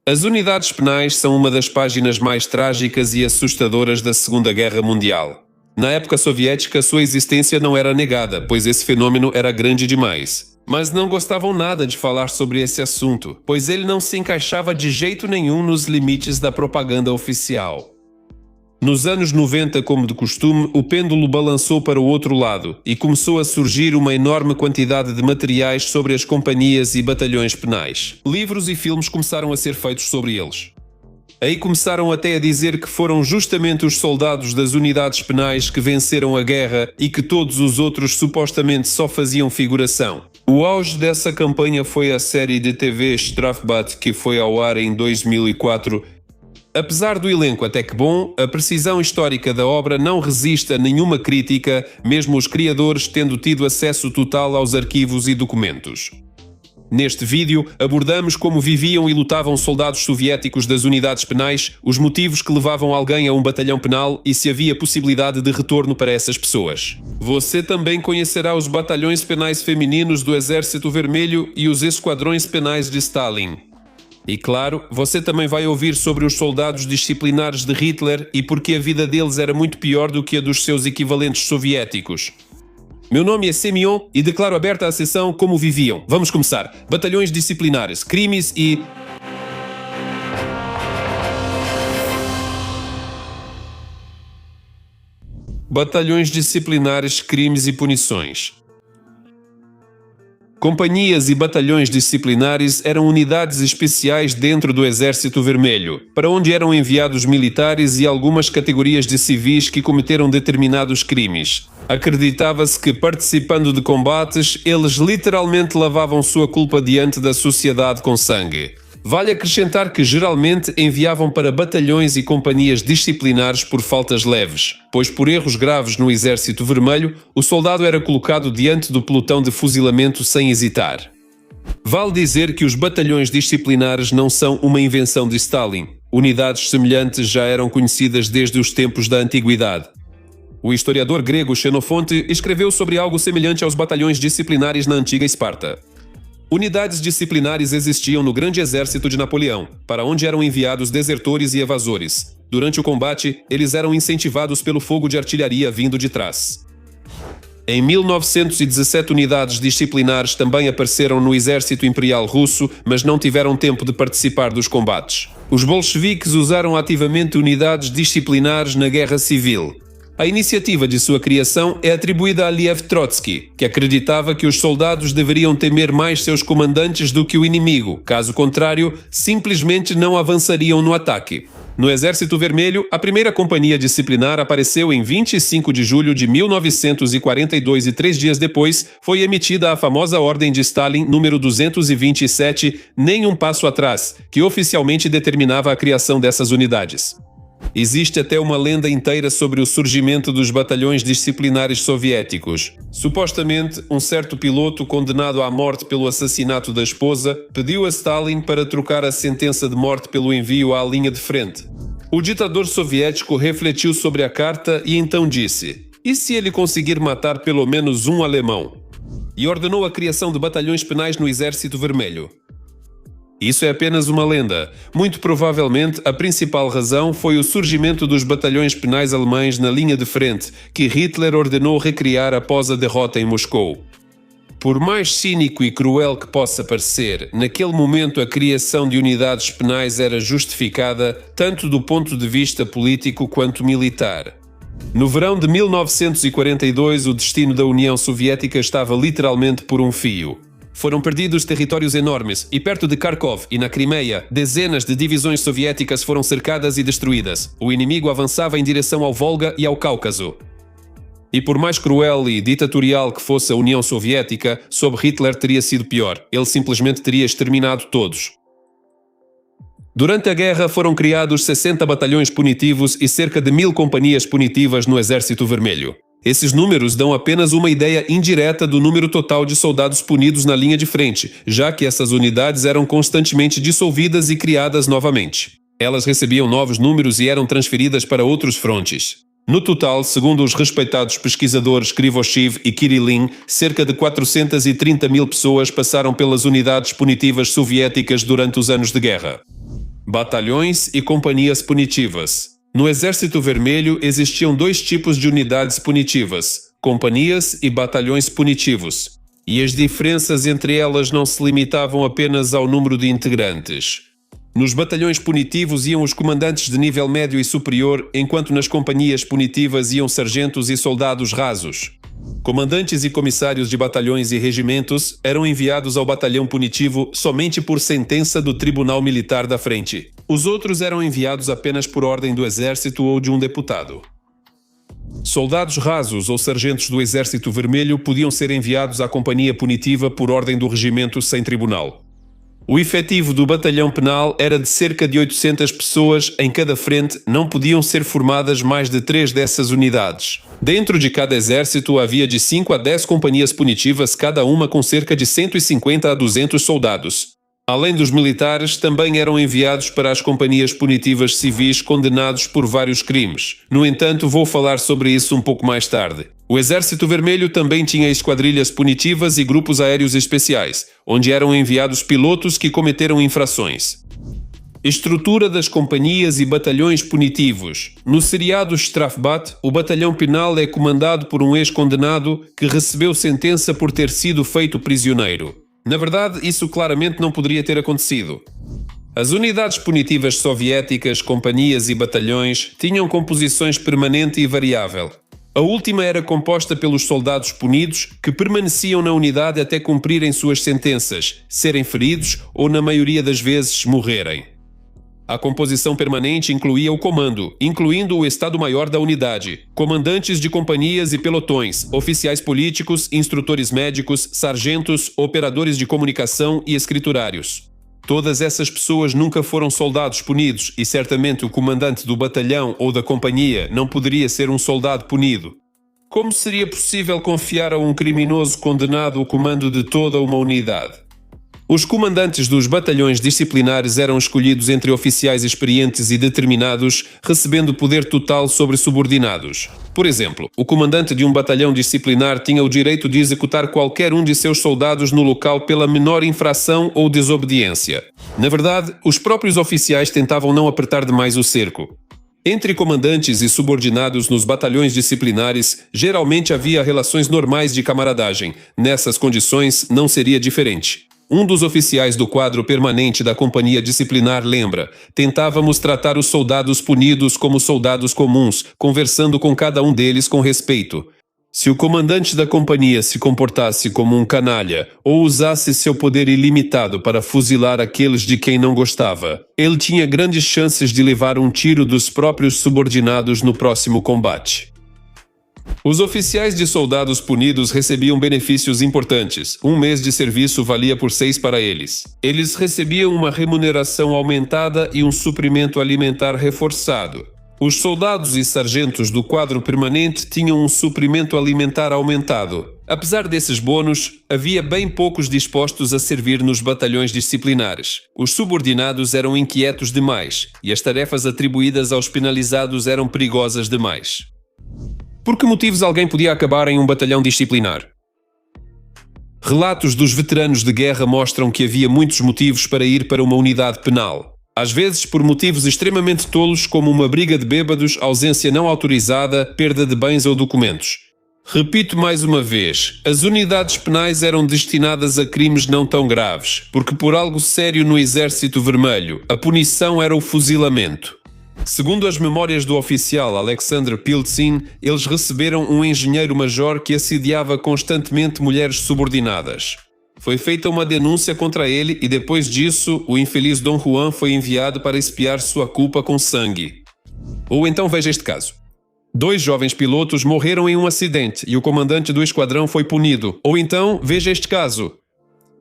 As unidades penais são uma das páginas mais trágicas e assustadoras da Segunda Guerra Mundial. Na época soviética, sua existência não era negada, pois esse fenômeno era grande demais. Mas não gostavam nada de falar sobre esse assunto, pois ele não se encaixava de jeito nenhum nos limites da propaganda oficial. Nos anos 90, como de costume, o pêndulo balançou para o outro lado e começou a surgir uma enorme quantidade de materiais sobre as companhias e batalhões penais. Livros e filmes começaram a ser feitos sobre eles. Aí começaram até a dizer que foram justamente os soldados das unidades penais que venceram a guerra e que todos os outros supostamente só faziam figuração. O auge dessa campanha foi a série de TV Strafbat, que foi ao ar em 2004. Apesar do elenco até que bom, a precisão histórica da obra não resiste a nenhuma crítica, mesmo os criadores tendo tido acesso total aos arquivos e documentos. Neste vídeo, abordamos como viviam e lutavam soldados soviéticos das unidades penais, os motivos que levavam alguém a um batalhão penal e se havia possibilidade de retorno para essas pessoas. Você também conhecerá os batalhões penais femininos do Exército Vermelho e os esquadrões penais de Stalin. E claro, você também vai ouvir sobre os soldados disciplinares de Hitler e porque a vida deles era muito pior do que a dos seus equivalentes soviéticos. Meu nome é Semyon e declaro aberta a sessão Como Viviam. Vamos começar. Batalhões disciplinares, crimes e... Batalhões disciplinares, crimes e punições. Companhias e batalhões disciplinares eram unidades especiais dentro do Exército Vermelho, para onde eram enviados militares e algumas categorias de civis que cometeram determinados crimes. Acreditava-se que, participando de combates, eles literalmente lavavam sua culpa diante da sociedade com sangue. Vale acrescentar que geralmente enviavam para batalhões e companhias disciplinares por faltas leves, pois por erros graves no Exército Vermelho, o soldado era colocado diante do pelotão de fuzilamento sem hesitar. Vale dizer que os batalhões disciplinares não são uma invenção de Stalin. Unidades semelhantes já eram conhecidas desde os tempos da antiguidade. O historiador grego Xenofonte escreveu sobre algo semelhante aos batalhões disciplinares na antiga Esparta. Unidades disciplinares existiam no grande exército de Napoleão, para onde eram enviados desertores e evasores. Durante o combate, eles eram incentivados pelo fogo de artilharia vindo de trás. Em 1917, unidades disciplinares também apareceram no exército imperial russo, mas não tiveram tempo de participar dos combates. Os bolcheviques usaram ativamente unidades disciplinares na Guerra Civil. A iniciativa de sua criação é atribuída a Lev Trotsky, que acreditava que os soldados deveriam temer mais seus comandantes do que o inimigo, caso contrário, simplesmente não avançariam no ataque. No Exército Vermelho, a primeira companhia disciplinar apareceu em 25 de julho de 1942 e 3 dias depois foi emitida a famosa Ordem de Stalin número 227, nem um passo atrás, que oficialmente determinava a criação dessas unidades. Existe até uma lenda inteira sobre o surgimento dos batalhões disciplinares soviéticos. Supostamente, um certo piloto condenado à morte pelo assassinato da esposa pediu a Stalin para trocar a sentença de morte pelo envio à linha de frente. O ditador soviético refletiu sobre a carta e então disse: "E se ele conseguir matar pelo menos um alemão?" E ordenou a criação de batalhões penais no Exército Vermelho. Isso é apenas uma lenda. Muito provavelmente, a principal razão foi o surgimento dos batalhões penais alemães na linha de frente, que Hitler ordenou recriar após a derrota em Moscou. Por mais cínico e cruel que possa parecer, naquele momento a criação de unidades penais era justificada tanto do ponto de vista político quanto militar. No verão de 1942, o destino da União Soviética estava literalmente por um fio. Foram perdidos territórios enormes e perto de Kharkov e na Crimeia, dezenas de divisões soviéticas foram cercadas e destruídas. O inimigo avançava em direção ao Volga e ao Cáucaso. E por mais cruel e ditatorial que fosse a União Soviética, sob Hitler teria sido pior. Ele simplesmente teria exterminado todos. Durante a guerra foram criados 60 batalhões punitivos e cerca de 1000 companhias punitivas no Exército Vermelho. Esses números dão apenas uma ideia indireta do número total de soldados punidos na linha de frente, já que essas unidades eram constantemente dissolvidas e criadas novamente. Elas recebiam novos números e eram transferidas para outros frontes. No total, segundo os respeitados pesquisadores Krivoshev e Kirillin, cerca de 430 mil pessoas passaram pelas unidades punitivas soviéticas durante os anos de guerra. batalhões e companhias punitivas. No Exército Vermelho existiam dois tipos de unidades punitivas, companhias e batalhões punitivos, e as diferenças entre elas não se limitavam apenas ao número de integrantes. Nos batalhões punitivos iam os comandantes de nível médio e superior, enquanto nas companhias punitivas iam sargentos e soldados rasos. Comandantes e comissários de batalhões e regimentos eram enviados ao batalhão punitivo somente por sentença do Tribunal Militar da Frente. Os outros eram enviados apenas por ordem do Exército ou de um deputado. Soldados rasos ou sargentos do Exército Vermelho podiam ser enviados à companhia punitiva por ordem do regimento sem tribunal. O efetivo do batalhão penal era de cerca de 800 pessoas em cada frente, não podiam ser formadas mais de 3 dessas unidades. Dentro de cada exército havia de 5 a 10 companhias punitivas, cada uma com cerca de 150 a 200 soldados. Além dos militares, também eram enviados para as companhias punitivas civis condenados por vários crimes. No entanto, vou falar sobre isso um pouco mais tarde. O Exército Vermelho também tinha esquadrilhas punitivas e grupos aéreos especiais, onde eram enviados pilotos que cometeram infrações. Estrutura das companhias e batalhões punitivos. No seriado Strafbat, o batalhão penal é comandado por um ex-condenado que recebeu sentença por ter sido feito prisioneiro. Na verdade, isso claramente não poderia ter acontecido. As unidades punitivas soviéticas, companhias e batalhões tinham composições permanente e variável. A última era composta pelos soldados punidos que permaneciam na unidade até cumprirem suas sentenças, serem feridos ou, na maioria das vezes, morrerem. A composição permanente incluía o comando, incluindo o Estado-Maior da unidade, comandantes de companhias e pelotões, oficiais políticos, instrutores médicos, sargentos, operadores de comunicação e escriturários. Todas essas pessoas nunca foram soldados punidos e certamente o comandante do batalhão ou da companhia não poderia ser um soldado punido. Como seria possível confiar a um criminoso condenado o comando de toda uma unidade? Os comandantes dos batalhões disciplinares eram escolhidos entre oficiais experientes e determinados, recebendo poder total sobre subordinados. Por exemplo, o comandante de um batalhão disciplinar tinha o direito de executar qualquer um de seus soldados no local pela menor infração ou desobediência. Na verdade, os próprios oficiais tentavam não apertar demais o cerco. Entre comandantes e subordinados nos batalhões disciplinares, geralmente havia relações normais de camaradagem. Nessas condições, não seria diferente. Um dos oficiais do quadro permanente da companhia disciplinar lembra: tentávamos tratar os soldados punidos como soldados comuns, conversando com cada um deles com respeito. Se o comandante da companhia se comportasse como um canalha ou usasse seu poder ilimitado para fuzilar aqueles de quem não gostava, ele tinha grandes chances de levar um tiro dos próprios subordinados no próximo combate. Os oficiais de soldados punidos recebiam benefícios importantes. Um mês de serviço valia por 6 para eles. Eles recebiam uma remuneração aumentada e um suprimento alimentar reforçado. Os soldados e sargentos do quadro permanente tinham um suprimento alimentar aumentado. Apesar desses bônus, havia bem poucos dispostos a servir nos batalhões disciplinares. Os subordinados eram inquietos demais e as tarefas atribuídas aos penalizados eram perigosas demais. Por que motivos alguém podia acabar em um batalhão disciplinar? Relatos dos veteranos de guerra mostram que havia muitos motivos para ir para uma unidade penal. Às vezes por motivos extremamente tolos, como uma briga de bêbados, ausência não autorizada, perda de bens ou documentos. Repito mais uma vez, as unidades penais eram destinadas a crimes não tão graves, porque por algo sério no Exército Vermelho, a punição era o fuzilamento. Segundo as memórias do oficial Alexander Piltsin, eles receberam um engenheiro-major que assediava constantemente mulheres subordinadas. Foi feita uma denúncia contra ele e depois disso, o infeliz Dom Juan foi enviado para expiar sua culpa com sangue. Ou então veja este caso. 2 jovens pilotos morreram em um acidente e o comandante do esquadrão foi punido. Ou então veja este caso.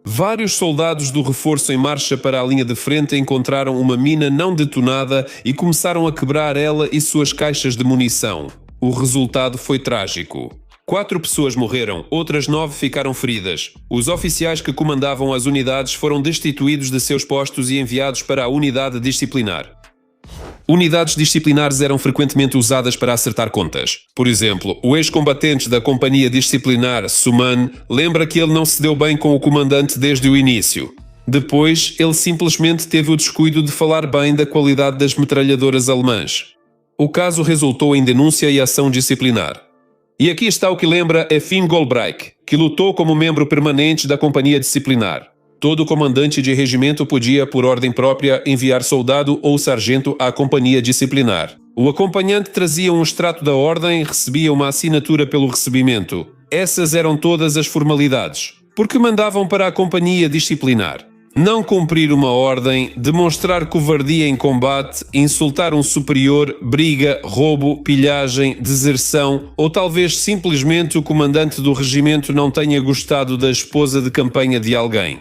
Vários soldados do reforço em marcha para a linha de frente encontraram uma mina não detonada e começaram a quebrar ela e suas caixas de munição. O resultado foi trágico. 4 pessoas morreram, outras 9 ficaram feridas. Os oficiais que comandavam as unidades foram destituídos de seus postos e enviados para a unidade disciplinar. Unidades disciplinares eram frequentemente usadas para acertar contas. Por exemplo, o ex-combatente da companhia disciplinar, Suman, lembra que ele não se deu bem com o comandante desde o início. Depois, ele simplesmente teve o descuido de falar bem da qualidade das metralhadoras alemãs. O caso resultou em denúncia e ação disciplinar. E aqui está o que lembra Efim Goldbreich, que lutou como membro permanente da companhia disciplinar. Todo comandante de regimento podia, por ordem própria, enviar soldado ou sargento à companhia disciplinar. O acompanhante trazia um extrato da ordem e recebia uma assinatura pelo recebimento. Essas eram todas as formalidades, porque mandavam para a companhia disciplinar. Não cumprir uma ordem, demonstrar covardia em combate, insultar um superior, briga, roubo, pilhagem, deserção ou talvez simplesmente o comandante do regimento não tenha gostado da esposa de campanha de alguém.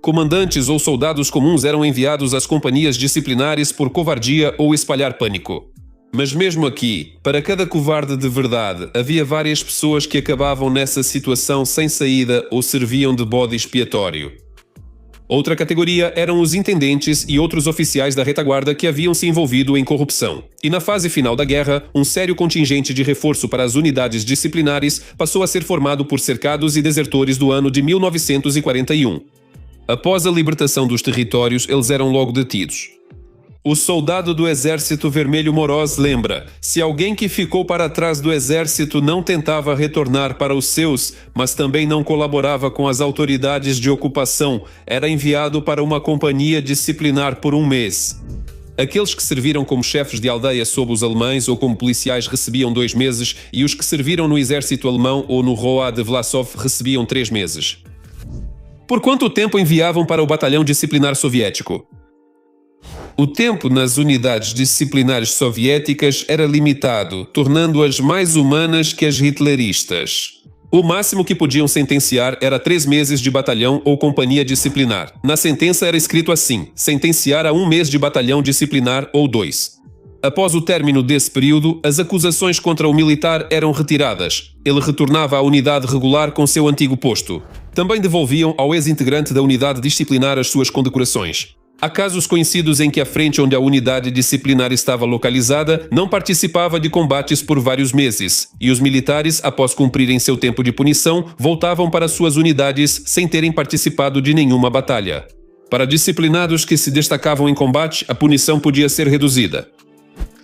Comandantes ou soldados comuns eram enviados às companhias disciplinares por covardia ou espalhar pânico. Mas mesmo aqui, para cada covarde de verdade, havia várias pessoas que acabavam nessa situação sem saída ou serviam de bode expiatório. Outra categoria eram os intendentes e outros oficiais da retaguarda que haviam se envolvido em corrupção. E na fase final da guerra, um sério contingente de reforço para as unidades disciplinares passou a ser formado por cercados e desertores do ano de 1941. Após a libertação dos territórios, eles eram logo detidos. O soldado do Exército Vermelho Moroz lembra: se alguém que ficou para trás do exército não tentava retornar para os seus, mas também não colaborava com as autoridades de ocupação, era enviado para uma companhia disciplinar por um mês. Aqueles que serviram como chefes de aldeia sob os alemães ou como policiais recebiam 2 meses e os que serviram no exército alemão ou no ROA de Vlasov recebiam 3 meses. Por quanto tempo enviavam para o batalhão disciplinar soviético? O tempo nas unidades disciplinares soviéticas era limitado, tornando-as mais humanas que as hitleristas. O máximo que podiam sentenciar era 3 meses de batalhão ou companhia disciplinar. Na sentença era escrito assim: sentenciar a 1 mês de batalhão disciplinar ou 2. Após o término desse período, as acusações contra o militar eram retiradas. Ele retornava à unidade regular com seu antigo posto. Também devolviam ao ex-integrante da unidade disciplinar as suas condecorações. Há casos conhecidos em que a frente onde a unidade disciplinar estava localizada não participava de combates por vários meses, e os militares, após cumprirem seu tempo de punição, voltavam para suas unidades sem terem participado de nenhuma batalha. Para disciplinados que se destacavam em combate, a punição podia ser reduzida.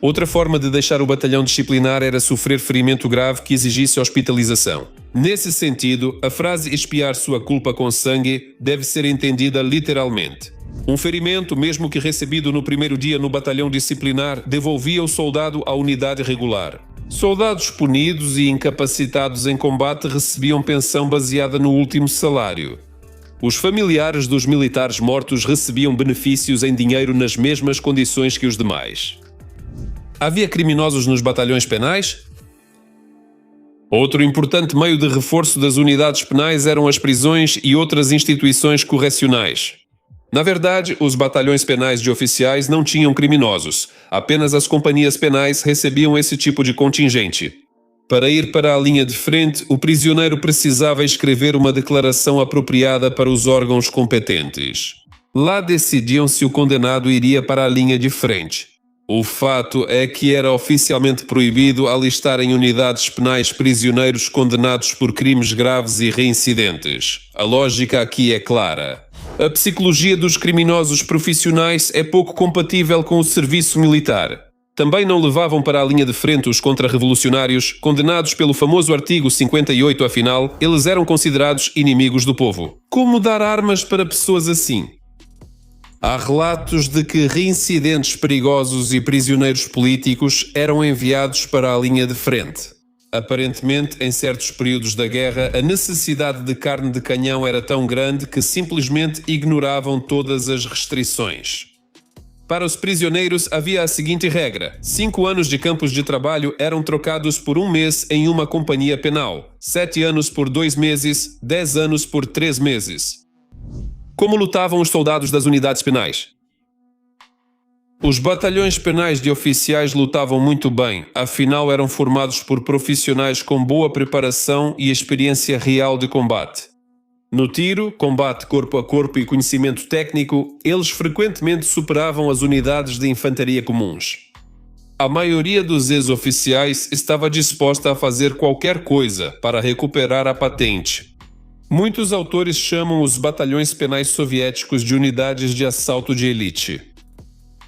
Outra forma de deixar o batalhão disciplinar era sofrer ferimento grave que exigisse hospitalização. Nesse sentido, a frase expiar sua culpa com sangue deve ser entendida literalmente. Um ferimento, mesmo que recebido no primeiro dia no batalhão disciplinar, devolvia o soldado à unidade regular. Soldados punidos e incapacitados em combate recebiam pensão baseada no último salário. Os familiares dos militares mortos recebiam benefícios em dinheiro nas mesmas condições que os demais. Havia criminosos nos batalhões penais? Outro importante meio de reforço das unidades penais eram as prisões e outras instituições correcionais. Na verdade, os batalhões penais de oficiais não tinham criminosos. Apenas as companhias penais recebiam esse tipo de contingente. Para ir para a linha de frente, o prisioneiro precisava escrever uma declaração apropriada para os órgãos competentes. Lá decidiam se o condenado iria para a linha de frente. O fato é que era oficialmente proibido alistar em unidades penais prisioneiros condenados por crimes graves e reincidentes. A lógica aqui é clara. A psicologia dos criminosos profissionais é pouco compatível com o serviço militar. Também não levavam para a linha de frente os contra-revolucionários, condenados pelo famoso artigo 58, afinal, eles eram considerados inimigos do povo. Como dar armas para pessoas assim? Há relatos de que reincidentes perigosos e prisioneiros políticos eram enviados para a linha de frente. Aparentemente, em certos períodos da guerra, a necessidade de carne de canhão era tão grande que simplesmente ignoravam todas as restrições. Para os prisioneiros havia a seguinte regra: 5 anos de campos de trabalho eram trocados por 1 mês em uma companhia penal, 7 anos por 2 meses, 10 anos por 3 meses. Como lutavam os soldados das unidades penais? Os batalhões penais de oficiais lutavam muito bem, afinal eram formados por profissionais com boa preparação e experiência real de combate. No tiro, combate corpo a corpo e conhecimento técnico, eles frequentemente superavam as unidades de infantaria comuns. A maioria dos ex-oficiais estava disposta a fazer qualquer coisa para recuperar a patente. Muitos autores chamam os batalhões penais soviéticos de unidades de assalto de elite.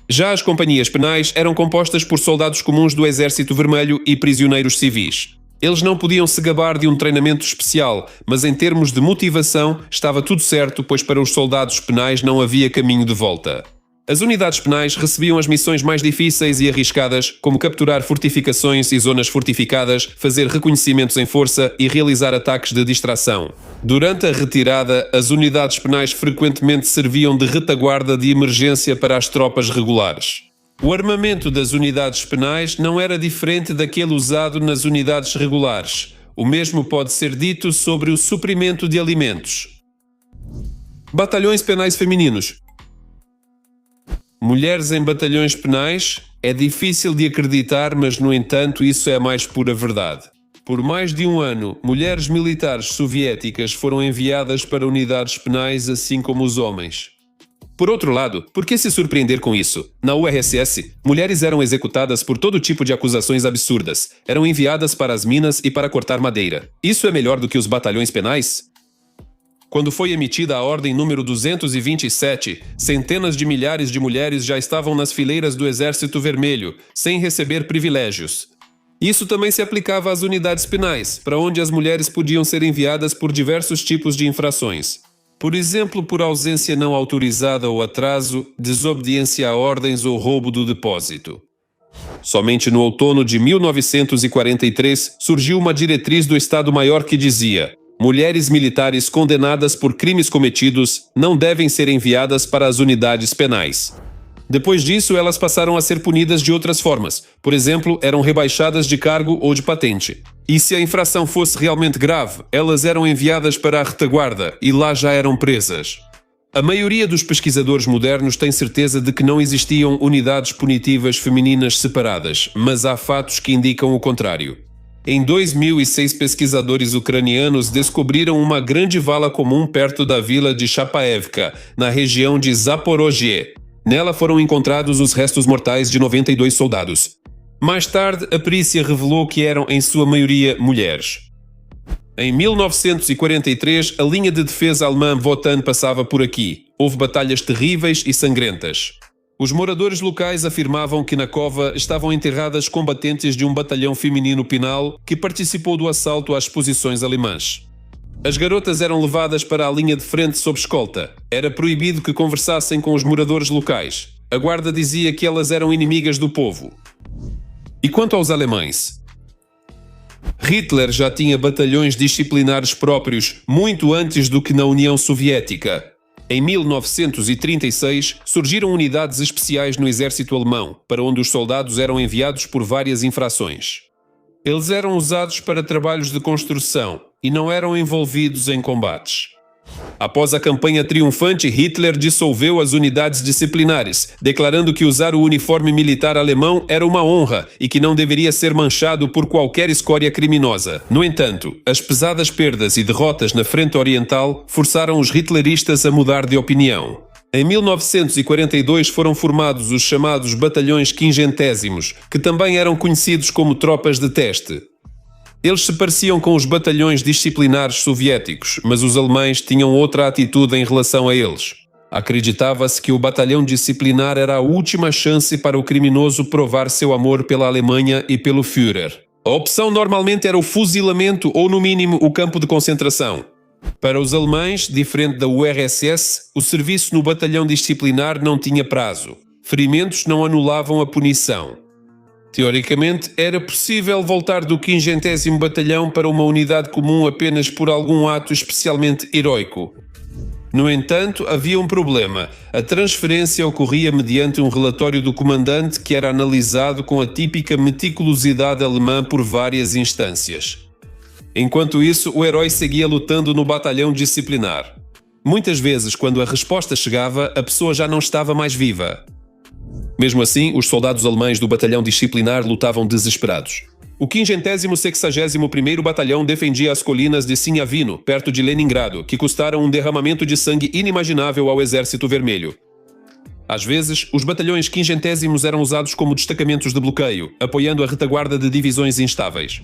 Já as companhias penais eram compostas por soldados comuns do Exército Vermelho e prisioneiros civis. Eles não podiam se gabar de um treinamento especial, mas em termos de motivação estava tudo certo, pois para os soldados penais não havia caminho de volta. As unidades penais recebiam as missões mais difíceis e arriscadas, como capturar fortificações e zonas fortificadas, fazer reconhecimentos em força e realizar ataques de distração. Durante a retirada, as unidades penais frequentemente serviam de retaguarda de emergência para as tropas regulares. O armamento das unidades penais não era diferente daquele usado nas unidades regulares. O mesmo pode ser dito sobre o suprimento de alimentos. Batalhões penais femininos. Mulheres em batalhões penais? É difícil de acreditar, mas no entanto isso é a mais pura verdade. Por mais de um ano, mulheres militares soviéticas foram enviadas para unidades penais, assim como os homens. Por outro lado, por que se surpreender com isso? Na URSS, mulheres eram executadas por todo tipo de acusações absurdas. Eram enviadas para as minas e para cortar madeira. Isso é melhor do que os batalhões penais? Quando foi emitida a Ordem número 227, centenas de milhares de mulheres já estavam nas fileiras do Exército Vermelho, sem receber privilégios. Isso também se aplicava às unidades penais, para onde as mulheres podiam ser enviadas por diversos tipos de infrações. Por exemplo, por ausência não autorizada ou atraso, desobediência a ordens ou roubo do depósito. Somente no outono de 1943 surgiu uma diretriz do Estado-Maior que dizia: mulheres militares condenadas por crimes cometidos não devem ser enviadas para as unidades penais. Depois disso, elas passaram a ser punidas de outras formas. Por exemplo, eram rebaixadas de cargo ou de patente. E se a infração fosse realmente grave, elas eram enviadas para a retaguarda e lá já eram presas. A maioria dos pesquisadores modernos tem certeza de que não existiam unidades punitivas femininas separadas, mas há fatos que indicam o contrário. Em 2006, pesquisadores ucranianos descobriram uma grande vala comum perto da vila de Chapaevka, na região de Zaporozhye. Nela foram encontrados os restos mortais de 92 soldados. Mais tarde, a perícia revelou que eram, em sua maioria, mulheres. Em 1943, a linha de defesa alemã Wotan passava por aqui. Houve batalhas terríveis e sangrentas. Os moradores locais afirmavam que na cova estavam enterradas combatentes de um batalhão feminino penal que participou do assalto às posições alemãs. As garotas eram levadas para a linha de frente sob escolta. Era proibido que conversassem com os moradores locais. A guarda dizia que elas eram inimigas do povo. E quanto aos alemães? Hitler já tinha batalhões disciplinares próprios muito antes do que na União Soviética. Em 1936, surgiram unidades especiais no exército alemão, para onde os soldados eram enviados por várias infrações. Eles eram usados para trabalhos de construção e não eram envolvidos em combates. Após a campanha triunfante, Hitler dissolveu as unidades disciplinares, declarando que usar o uniforme militar alemão era uma honra e que não deveria ser manchado por qualquer escória criminosa. No entanto, as pesadas perdas e derrotas na frente oriental forçaram os hitleristas a mudar de opinião. Em 1942 foram formados os chamados batalhões quingentésimos, que também eram conhecidos como tropas de teste. Eles se pareciam com os batalhões disciplinares soviéticos, mas os alemães tinham outra atitude em relação a eles. Acreditava-se que o batalhão disciplinar era a última chance para o criminoso provar seu amor pela Alemanha e pelo Führer. A opção normalmente era o fuzilamento ou, no mínimo, o campo de concentração. Para os alemães, diferente da URSS, o serviço no batalhão disciplinar não tinha prazo. Ferimentos não anulavam a punição. Teoricamente, era possível voltar do 50º Batalhão para uma unidade comum apenas por algum ato especialmente heroico. No entanto, havia um problema. A transferência ocorria mediante um relatório do comandante que era analisado com a típica meticulosidade alemã por várias instâncias. Enquanto isso, o herói seguia lutando no batalhão disciplinar. Muitas vezes, quando a resposta chegava, a pessoa já não estava mais viva. Mesmo assim, os soldados alemães do batalhão disciplinar lutavam desesperados. O 561º Batalhão defendia as colinas de Sinhavino, perto de Leningrado, que custaram um derramamento de sangue inimaginável ao Exército Vermelho. Às vezes, os batalhões quingentésimos eram usados como destacamentos de bloqueio, apoiando a retaguarda de divisões instáveis.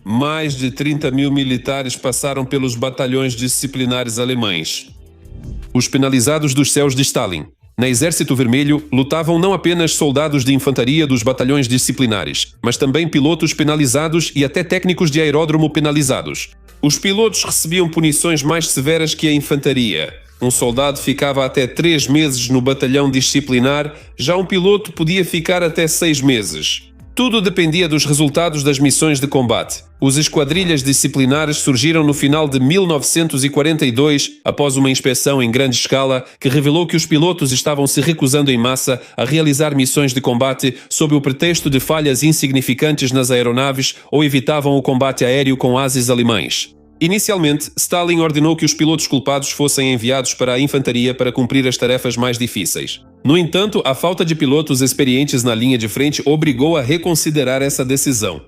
Mais de 30 mil militares passaram pelos batalhões disciplinares alemães. Os penalizados dos céus de Stalin. No Exército Vermelho, lutavam não apenas soldados de infantaria dos batalhões disciplinares, mas também pilotos penalizados e até técnicos de aeródromo penalizados. Os pilotos recebiam punições mais severas que a infantaria. Um soldado ficava até 3 meses no batalhão disciplinar, já um piloto podia ficar até 6 meses. Tudo dependia dos resultados das missões de combate. Os esquadrilhas disciplinares surgiram no final de 1942, após uma inspeção em grande escala que revelou que os pilotos estavam se recusando em massa a realizar missões de combate sob o pretexto de falhas insignificantes nas aeronaves ou evitavam o combate aéreo com ases alemães. Inicialmente, Stalin ordenou que os pilotos culpados fossem enviados para a infantaria para cumprir as tarefas mais difíceis. No entanto, a falta de pilotos experientes na linha de frente obrigou a reconsiderar essa decisão.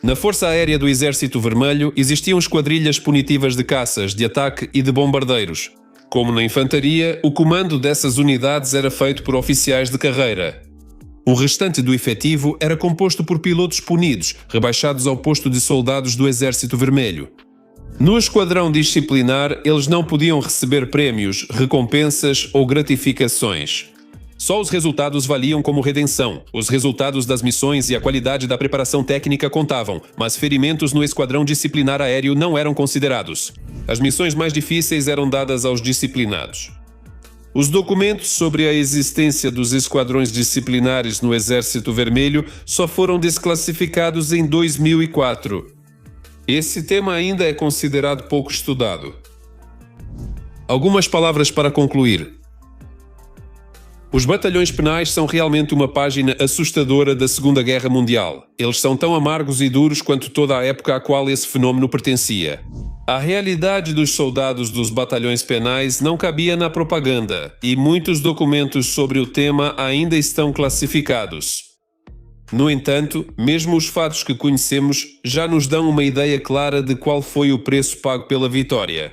Na Força Aérea do Exército Vermelho existiam esquadrilhas punitivas de caças, de ataque e de bombardeiros. Como na infantaria, o comando dessas unidades era feito por oficiais de carreira. O restante do efetivo era composto por pilotos punidos, rebaixados ao posto de soldados do Exército Vermelho. No esquadrão disciplinar, eles não podiam receber prémios, recompensas ou gratificações. Só os resultados valiam como redenção. Os resultados das missões e a qualidade da preparação técnica contavam, mas ferimentos no esquadrão disciplinar aéreo não eram considerados. As missões mais difíceis eram dadas aos disciplinados. Os documentos sobre a existência dos esquadrões disciplinares no Exército Vermelho só foram desclassificados em 2004. Esse tema ainda é considerado pouco estudado. Algumas palavras para concluir. Os batalhões penais são realmente uma página assustadora da Segunda Guerra Mundial. Eles são tão amargos e duros quanto toda a época à qual esse fenômeno pertencia. A realidade dos soldados dos batalhões penais não cabia na propaganda, e muitos documentos sobre o tema ainda estão classificados. No entanto, mesmo os fatos que conhecemos já nos dão uma ideia clara de qual foi o preço pago pela vitória.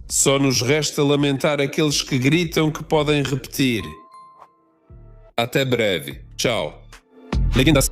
Só nos resta lamentar aqueles que gritam que podem repetir. Até breve. Tchau. Legendas.